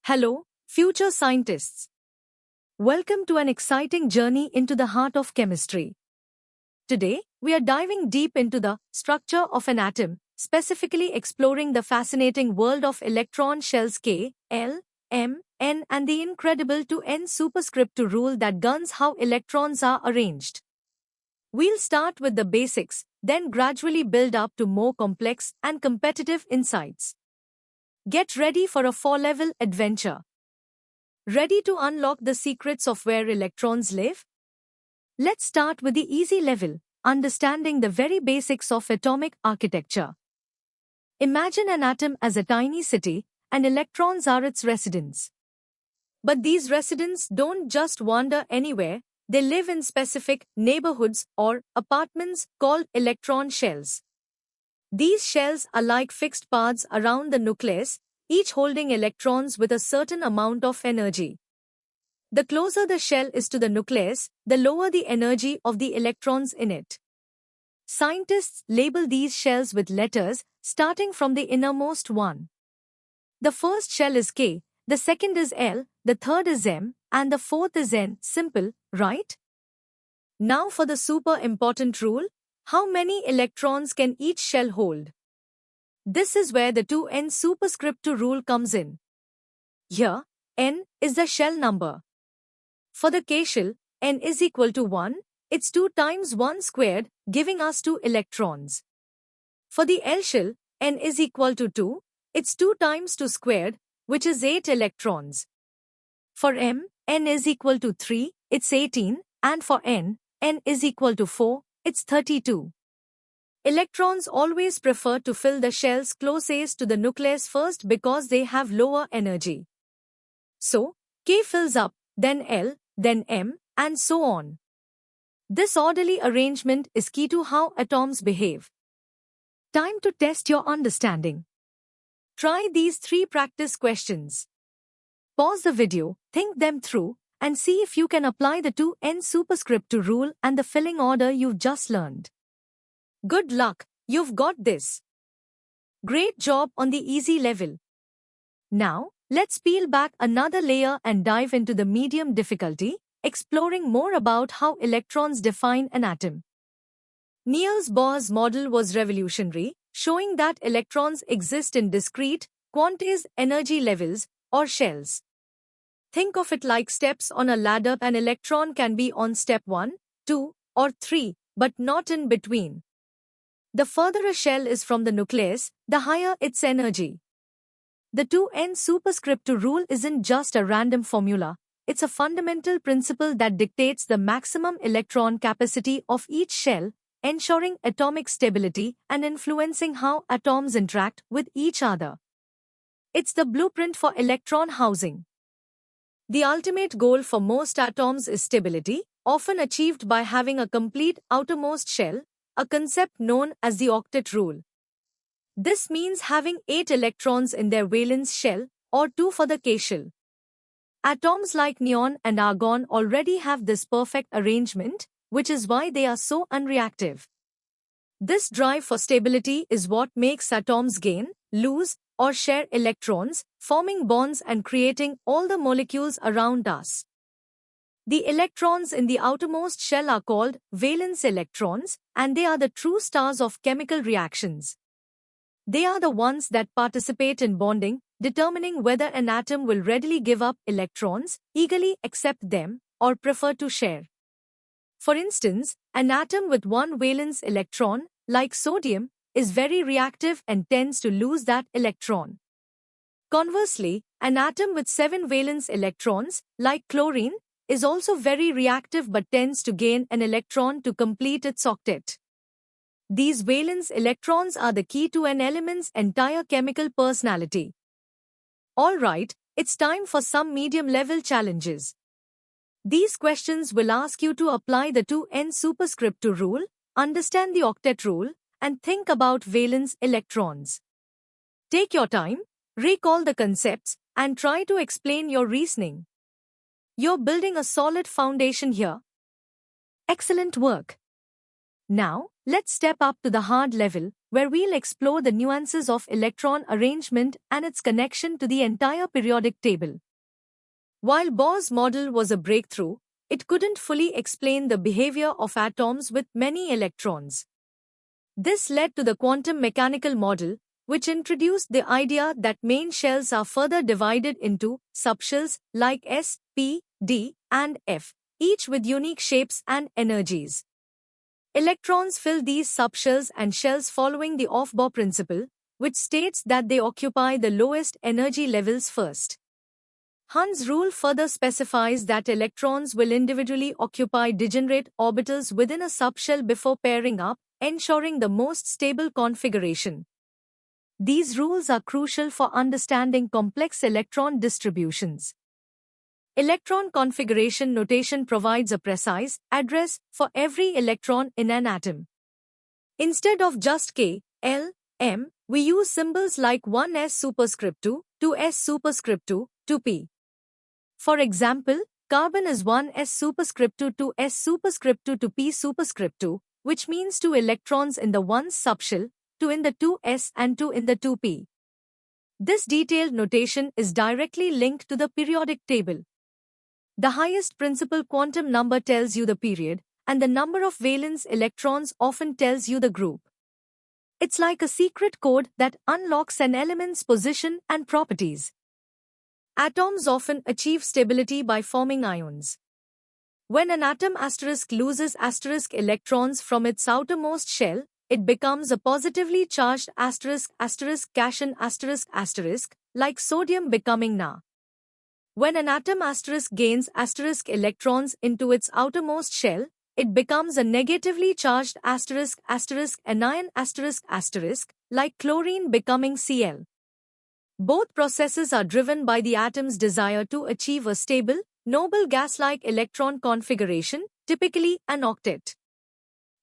Hello, future scientists. Welcome to an exciting journey into the heart of chemistry. Today, we are diving deep into the structure of an atom, specifically exploring the fascinating world of electron shells K, L, M, N, and the incredible 2n superscript 2 rule that governs how electrons are arranged. We'll start with the basics, then gradually build up to more complex and competitive insights. Get ready for a 4-level adventure. Ready to unlock the secrets of where electrons live? Let's start with the easy level, understanding the very basics of atomic architecture. Imagine an atom as a tiny city, and electrons are its residents. But these residents don't just wander anywhere, they live in specific neighborhoods or apartments called electron shells. These shells are like fixed paths around the nucleus, each holding electrons with a certain amount of energy. The closer the shell is to the nucleus, the lower the energy of the electrons in it. Scientists label these shells with letters, starting from the innermost one. The first shell is K, the second is L, the third is M, and the fourth is N. Simple, right? Now for the super important rule. How many electrons can each shell hold? This is where the 2n superscript 2 rule comes in. Here, n is the shell number. For the K shell, n is equal to 1, it's 2 times 1 squared, giving us 2 electrons. For the L shell, n is equal to 2, it's 2 times 2 squared, which is 8 electrons. For M, n is equal to 3, it's 18, and for n is equal to 4, it's 32. Electrons always prefer to fill the shells closest to the nucleus first because they have lower energy. So, K fills up, then L, then M, and so on. This orderly arrangement is key to how atoms behave. Time to test your understanding. Try these 3 practice questions. Pause the video, think them through, and see if you can apply the 2n superscript 2 rule and the filling order you've just learned. Good luck, you've got this. Great job on the easy level. Now, let's peel back another layer and dive into the medium difficulty, exploring more about how electrons define an atom. Niels Bohr's model was revolutionary, showing that electrons exist in discrete, quantized energy levels, or shells. Think of it like steps on a ladder. An electron can be on step 1, 2, or 3, but not in between. The further a shell is from the nucleus, the higher its energy. The 2n superscript 2 rule isn't just a random formula, it's a fundamental principle that dictates the maximum electron capacity of each shell, ensuring atomic stability and influencing how atoms interact with each other. It's the blueprint for electron housing. The ultimate goal for most atoms is stability, often achieved by having a complete outermost shell, a concept known as the octet rule. This means having 8 electrons in their valence shell, or 2 for the K shell. Atoms like neon and argon already have this perfect arrangement, which is why they are so unreactive. This drive for stability is what makes atoms gain, lose, or share electrons, forming bonds and creating all the molecules around us. The electrons in the outermost shell are called valence electrons, and they are the true stars of chemical reactions. They are the ones that participate in bonding, determining whether an atom will readily give up electrons, eagerly accept them, or prefer to share. For instance, an atom with 1 valence electron, like sodium, is very reactive and tends to lose that electron. Conversely, an atom with 7 valence electrons, like chlorine, is also very reactive but tends to gain an electron to complete its octet. These valence electrons are the key to an element's entire chemical personality. Alright, it's time for some medium-level challenges. These questions will ask you to apply the 2n superscript 2 rule, understand the octet rule, and think about valence electrons. Take your time, recall the concepts, and try to explain your reasoning. You're building a solid foundation here. Excellent work. Now, let's step up to the hard level, where we'll explore the nuances of electron arrangement and its connection to the entire periodic table. While Bohr's model was a breakthrough, it couldn't fully explain the behavior of atoms with many electrons. This led to the quantum mechanical model, which introduced the idea that main shells are further divided into subshells like S, P, D, and F, each with unique shapes and energies. Electrons fill these subshells and shells following the Aufbau principle, which states that they occupy the lowest energy levels first. Hund's rule further specifies that electrons will individually occupy degenerate orbitals within a subshell before pairing up, ensuring the most stable configuration. These rules are crucial for understanding complex electron distributions. Electron configuration notation provides a precise address for every electron in an atom. Instead of just K, L, M, we use symbols like 1s superscript 2, 2s superscript 2, 2p. For example, carbon is 1s superscript 2, 2s superscript 2 to p superscript 2, which means 2 electrons in the 1s subshell, 2 in the 2s and 2 in the 2p. This detailed notation is directly linked to the periodic table. The highest principal quantum number tells you the period, and the number of valence electrons often tells you the group. It's like a secret code that unlocks an element's position and properties. Atoms often achieve stability by forming ions. When an atom loses electrons from its outermost shell, it becomes a positively charged cation like sodium becoming Na. When an atom gains electrons into its outermost shell, it becomes a negatively charged anion like chlorine becoming Cl. Both processes are driven by the atom's desire to achieve a stable, noble gas-like electron configuration, typically an octet.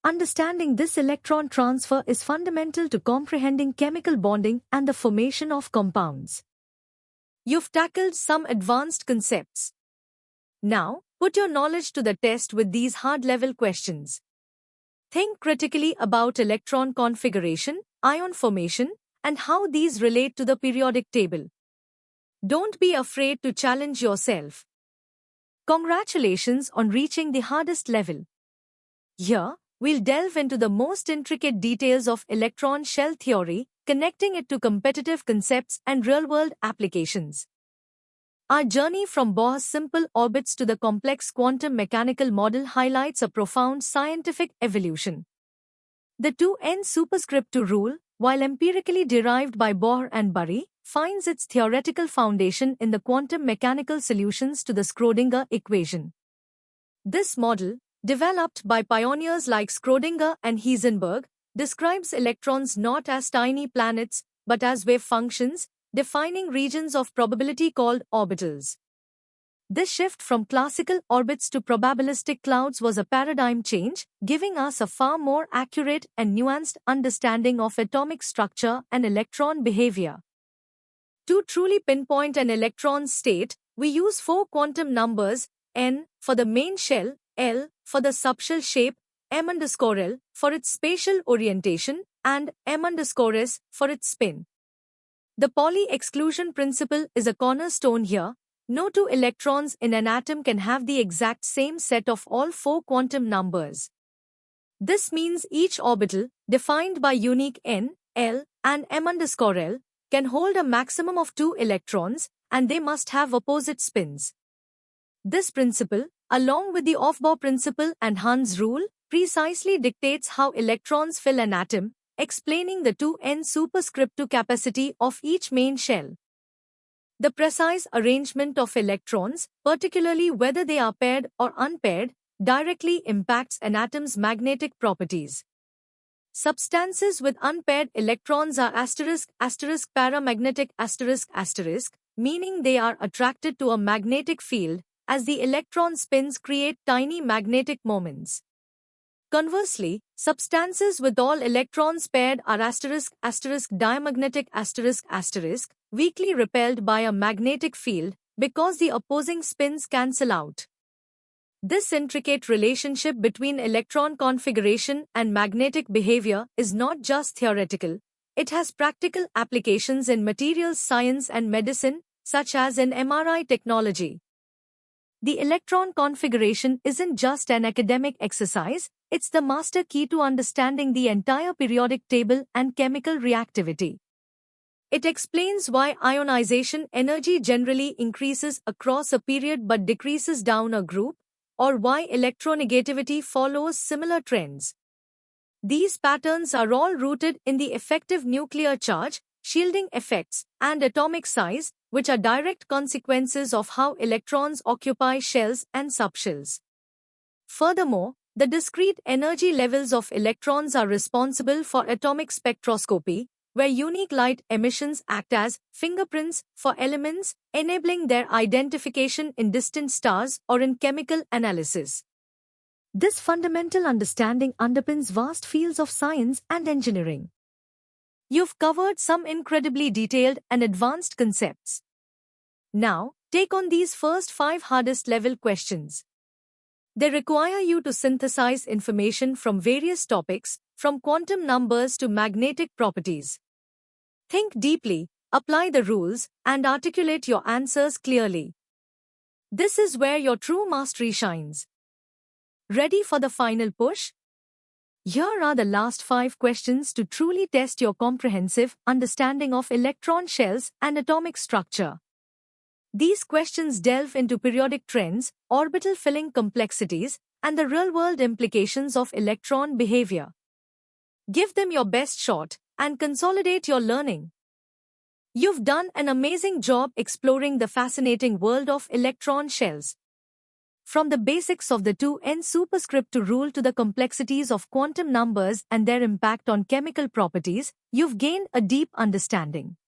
Understanding this electron transfer is fundamental to comprehending chemical bonding and the formation of compounds. You've tackled some advanced concepts. Now, put your knowledge to the test with these hard-level questions. Think critically about electron configuration, ion formation, and how these relate to the periodic table. Don't be afraid to challenge yourself. Congratulations on reaching the hardest level. Here, we'll delve into the most intricate details of electron shell theory, connecting it to competitive concepts and real-world applications. Our journey from Bohr's simple orbits to the complex quantum mechanical model highlights a profound scientific evolution. The 2n superscript 2 rule, while empirically derived by Bohr and Bury, finds its theoretical foundation in the quantum mechanical solutions to the Schrödinger equation. This model, developed by pioneers like Schrödinger and Heisenberg, describes electrons not as tiny planets, but as wave functions, defining regions of probability called orbitals. This shift from classical orbits to probabilistic clouds was a paradigm change, giving us a far more accurate and nuanced understanding of atomic structure and electron behavior. To truly pinpoint an electron's state, we use 4 quantum numbers, n for the main shell, L for the subshell shape, m_L for its spatial orientation, and m_S for its spin. The Pauli exclusion principle is a cornerstone here. No 2 electrons in an atom can have the exact same set of all 4 quantum numbers. This means each orbital, defined by unique n, L, and m_L, can hold a maximum of 2 electrons, and they must have opposite spins. This principle, along with the Aufbau principle and Hund's rule, precisely dictates how electrons fill an atom, explaining the 2n superscript 2 capacity of each main shell. The precise arrangement of electrons, particularly whether they are paired or unpaired, directly impacts an atom's magnetic properties. Substances with unpaired electrons are paramagnetic meaning they are attracted to a magnetic field, as the electron spins create tiny magnetic moments. Conversely, substances with all electrons paired are diamagnetic weakly repelled by a magnetic field because the opposing spins cancel out. This intricate relationship between electron configuration and magnetic behavior is not just theoretical, it has practical applications in materials science and medicine, such as in MRI technology. The electron configuration isn't just an academic exercise, it's the master key to understanding the entire periodic table and chemical reactivity. It explains why ionization energy generally increases across a period but decreases down a group, or why electronegativity follows similar trends. These patterns are all rooted in the effective nuclear charge, shielding effects, and atomic size, which are direct consequences of how electrons occupy shells and subshells. Furthermore, the discrete energy levels of electrons are responsible for atomic spectroscopy, where unique light emissions act as fingerprints for elements, enabling their identification in distant stars or in chemical analysis. This fundamental understanding underpins vast fields of science and engineering. You've covered some incredibly detailed and advanced concepts. Now, take on these first 5 hardest level questions. They require you to synthesize information from various topics, from quantum numbers to magnetic properties. Think deeply, apply the rules, and articulate your answers clearly. This is where your true mastery shines. Ready for the final push? Here are the last 5 questions to truly test your comprehensive understanding of electron shells and atomic structure. These questions delve into periodic trends, orbital filling complexities, and the real-world implications of electron behavior. Give them your best shot and consolidate your learning. You've done an amazing job exploring the fascinating world of electron shells. From the basics of the 2n superscript rule to the complexities of quantum numbers and their impact on chemical properties, you've gained a deep understanding.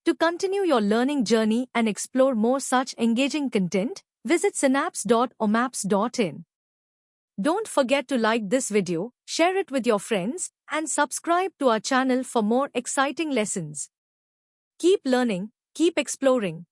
To continue your learning journey and explore more such engaging content, visit synapse.omaps.in. Don't forget to like this video, share it with your friends, and subscribe to our channel for more exciting lessons. Keep learning, keep exploring.